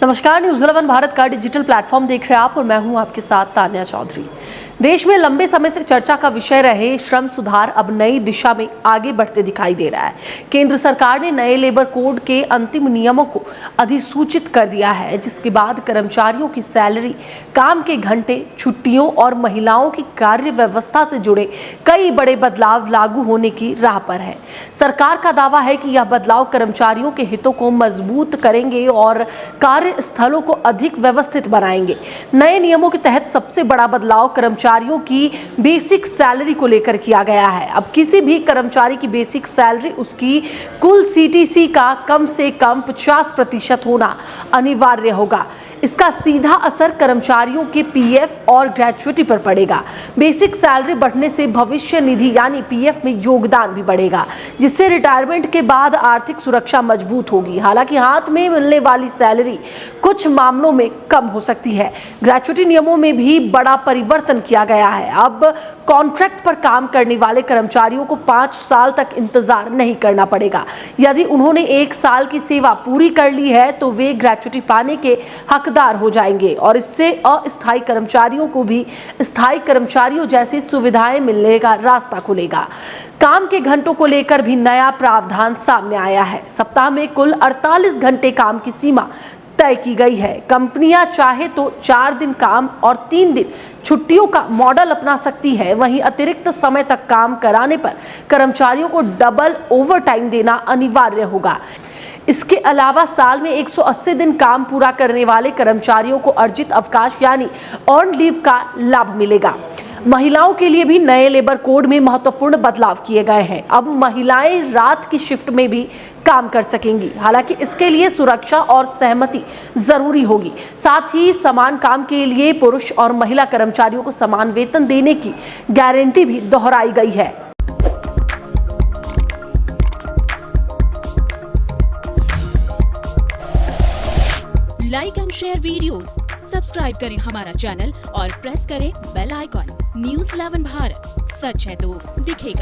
नमस्कार, न्यूज़ 11 भारत का digital platform देख रहे हैं आप और मैं हूं आपके साथ तान्या चौधरी। देश में लंबे समय से चर्चा का विषय रहे श्रम सुधार अब नई दिशा में आगे बढ़ते दिखाई दे रहा है। केंद्र सरकार ने नए लेबर कोड के अंतिम नियमों को अधिसूचित कर दिया है, जिसके बाद कर्मचारियों की सैलरी, काम के घंटे, छुट्टियों और महिलाओं की कार्य व्यवस्था से जुड़े कई बड़े बदलाव लागू होने की राह पर है। सरकार का दावा है कि यह बदलाव कर्मचारियों के हितों को मजबूत करेंगे और कार्यस्थलों को अधिक व्यवस्थित बनाएंगे। नए नियमों के तहत सबसे बड़ा बदलाव कर्मचारियों की बेसिक सैलरी को लेकर किया गया है। अब किसी भी कर्मचारी की बेसिक सैलरी उसकी कुल सीटीसी का कम से कम 50% होना अनिवार्य होगा। इसका सीधा असर कर्मचारियों के पीएफ और ग्रेच्युटी पर पड़ेगा। बेसिक सैलरी बढ़ने से भविष्य निधि यानी पीएफ में योगदान भी बढ़ेगा, जिससे रिटायरमेंट के बाद आर्थिक सुरक्षा मजबूत होगी। हालांकि हाथ में मिलने वाली सैलरी कुछ मामलों में कम हो सकती है। ग्रेच्युटी नियमों में भी बड़ा परिवर्तन किया गया है। अब कॉन्ट्रैक्ट पर काम करने वाले कर्मचारियों को 5 साल तक इंतजार नहीं करना पड़ेगा। यदि उन्होंने 1 साल की सेवा पूरी कर ली है तो वे ग्रेच्युटी पाने के हकदार हो जाएंगे और इससे अस्थायी कर्मचारियों को भी स्थायी कर्मचारियों जैसी सुविधाएं मिलने का रास्ता खुलेगा। काम के घंटों को लेकर भी नया प्रावधान सामने आया है। सप्ताह में कुल 48 घंटे काम की सीमा तय की गई है। कंपनियां चाहे तो 4 दिन काम और 3 दिन छुट्टियों का मॉडल अपना सकती है। वहीं अतिरिक्त समय तक काम कराने पर कर्मचारियों को डबल ओवरटाइम देना अनिवार्य होगा। इसके अलावा साल में 180 दिन काम पूरा करने वाले कर्मचारियों को अर्जित अवकाश यानी अर्न्ड लीव का लाभ मिलेगा। महिलाओं के लिए भी नए लेबर कोड में महत्वपूर्ण बदलाव किए गए हैं। अब महिलाएं रात की शिफ्ट में भी काम कर सकेंगी। हालांकि इसके लिए सुरक्षा और सहमति जरूरी होगी। साथ ही समान काम के लिए पुरुष और महिला कर्मचारियों को समान वेतन देने की गारंटी भी दोहराई गई है। Like and share videos, subscribe करें हमारा चैनल और प्रेस करें बेल आइकॉन। न्यूज़ 11 भारत, सच है तो दिखेगा।